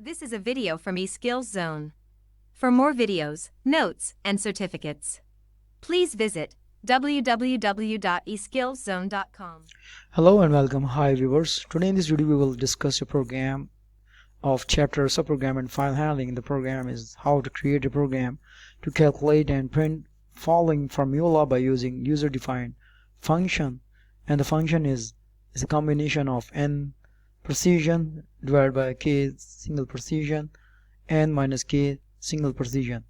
This is a video from eSkills Zone. For more videos, notes, and certificates, please visit www.eskillszone.com. Hello and welcome. Hi viewers. Today in this video we will discuss a program of chapter subprogram and file handling. The program is how to create a program to calculate and print following formula by using user-defined function, and the function is a combination of n precision divided by k single precision n minus k single precision.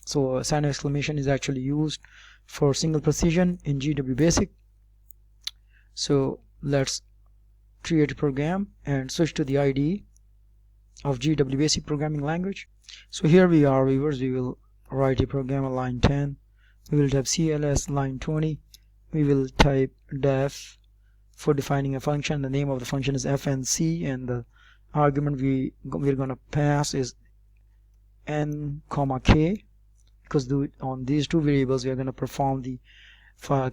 So a sign of exclamation is actually used for single precision in GW Basic. So let's create a program and switch to the IDE of GW Basic programming language. So here we are, viewers. We will write a program on line 10. We will type CLS line 20. We will type def for defining a function. The name of the function is fnc, and the argument we're going to pass is n comma k, because on these two variables we are going to perform the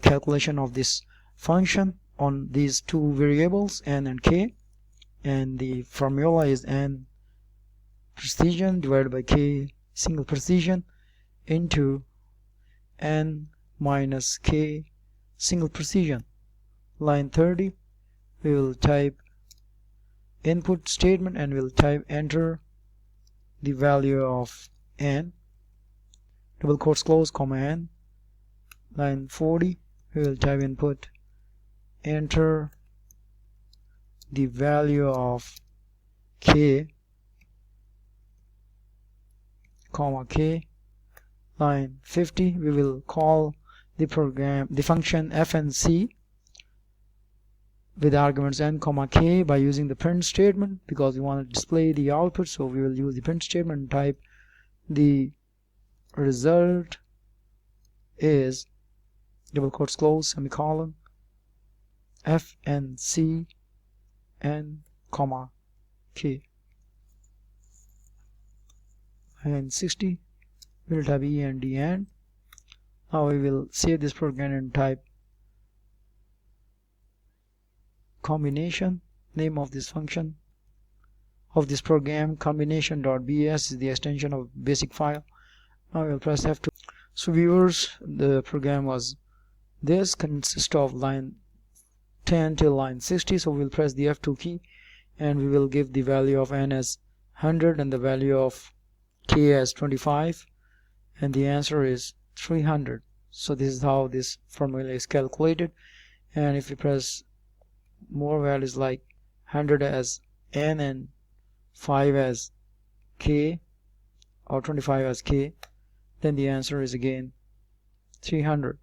calculation of this function on these two variables n and k, and the formula is n precision divided by k single precision into n minus k single precision. Line 30, we will type input statement and we'll type enter the value of n, double quotes close, comma n. Line 40, we will type input enter the value of k, comma k. Line 50, we will call the function fnc with arguments n comma k by using the print statement, because we want to display the output. So we will use the print statement and type the result is double quotes close, semicolon, fnc n comma k. And 60, we will type end. Now we will save this program and type combination. Name of this function of this program, combination.bs, is the extension of basic file. Now we will press F2. So viewers, the program was this, consists of line 10 till line 60. So we will press the F2 key and we will give the value of n as 100 and the value of k as 25, and the answer is 300. So this is how this formula is calculated. And if you press more values like 100 as n and 5 as k, or 25 as k, then the answer is again 300.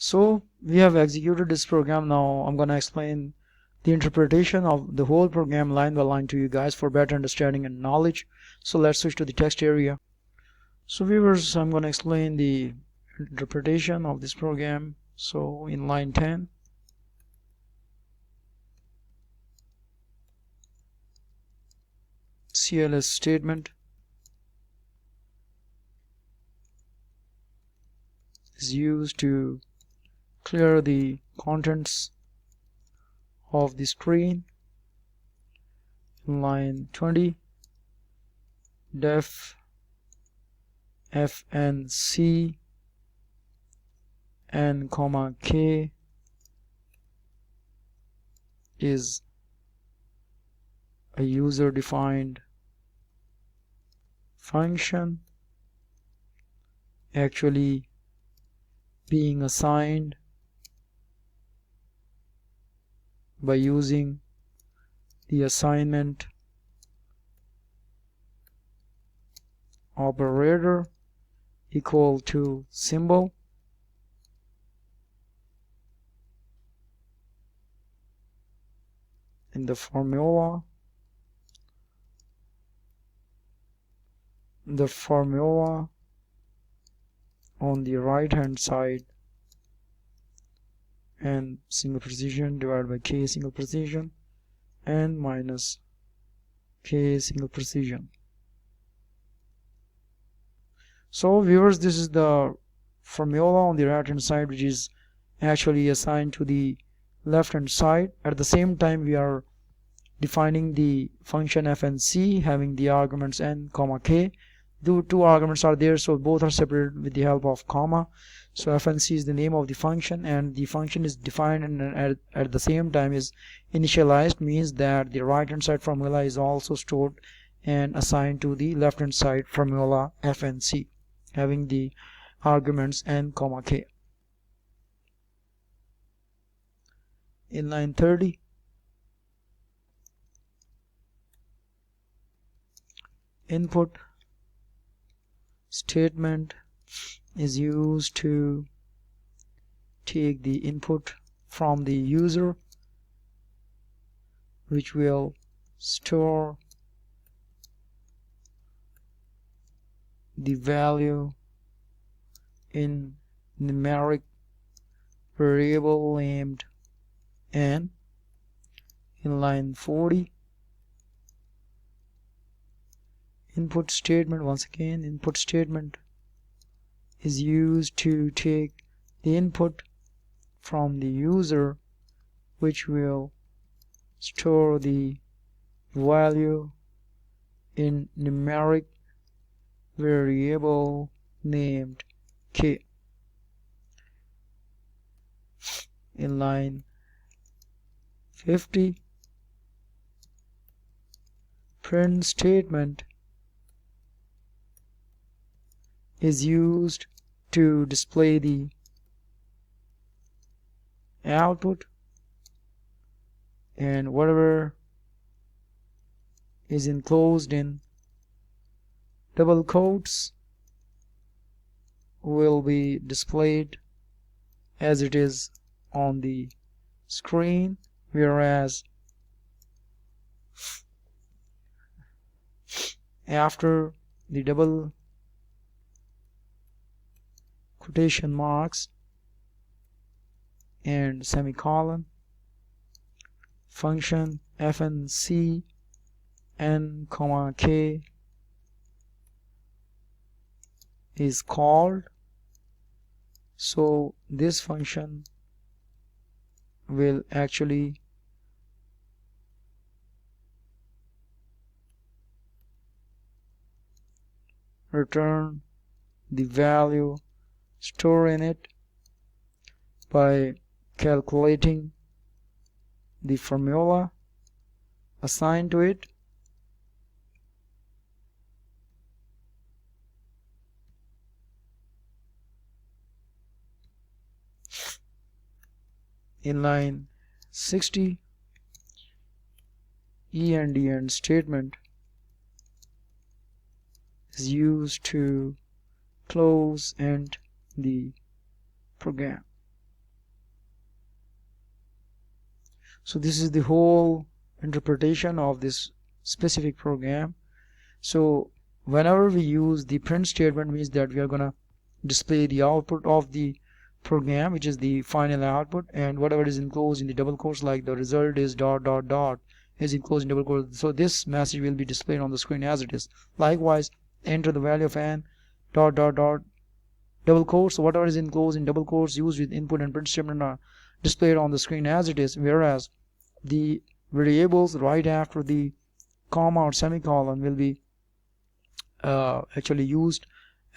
So we have executed this program. Now I'm going to explain the interpretation of the whole program line by line to you guys for better understanding and knowledge. So let's switch to the text area. So viewers, I'm going to explain the interpretation of this program. So in line 10, CLS statement is used to clear the contents of the screen. In line 20, def fnc n comma k is a user-defined function actually being assigned by using the assignment operator equal to symbol in the formula. The formula on the right hand side, and single precision divided by k single precision, and minus k single precision. So viewers, this is the formula on the right hand side, which is actually assigned to the left hand side. At the same time, we are defining the function fnc having the arguments n comma k. The two arguments are there, so both are separated with the help of comma. So fnc is the name of the function, and the function is defined and at the same time is initialized, means that the right hand side formula is also stored and assigned to the left hand side formula fnc having the arguments n comma k. In line 30, input statement is used to take the input from the user, which will store the value in numeric variable named n. In line 40, input statement, once again, input statement is used to take the input from the user, which will store the value in numeric variable named k. In line 50, print statement is used to display the output, and whatever is enclosed in double quotes will be displayed as it is on the screen, whereas after the double quotation marks and semicolon, function fnc n comma k is called. So this function will actually return the value stored in it by calculating the formula assigned to it. In line 60, END statement is used to close end the program. So this is the whole interpretation of this specific program. So whenever we use the print statement, means that we are gonna display the output of the program, which is the final output, and whatever is enclosed in the double quotes, like the result is ... is enclosed in double quotes. So this message will be displayed on the screen as it is. Likewise, enter the value of n ... double quotes. So whatever is enclosed in double quotes used with input and print statement are displayed on the screen as it is, whereas the variables right after the comma or semicolon will be actually used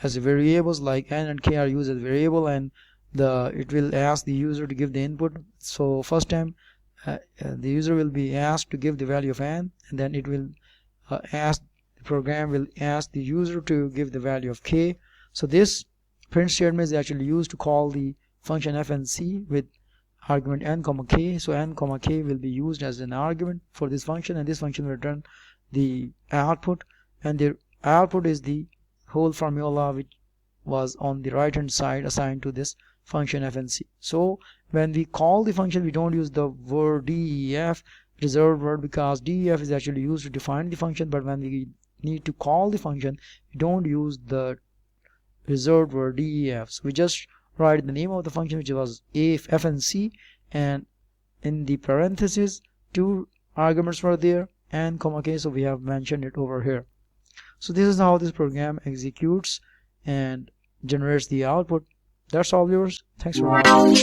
as variables, like n and k are used as variable, and it will ask the user to give the input. So first time the user will be asked to give the value of n, and then it will the program will ask the user to give the value of k. So this print statement is actually used to call the function fnc with argument n comma k. So n comma k will be used as an argument for this function, and this function will return the output, and the output is the whole formula which was on the right hand side assigned to this function fnc. So when we call the function, we don't use the word def, reserved word, because def is actually used to define the function, but when we need to call the function, we don't use the reserved word def. So we just write the name of the function, which was fnc, and in the parentheses 2 arguments were there and comma k, so we have mentioned it over here. So this is how this program executes and generates the output. That's all, viewers. Thanks for watching.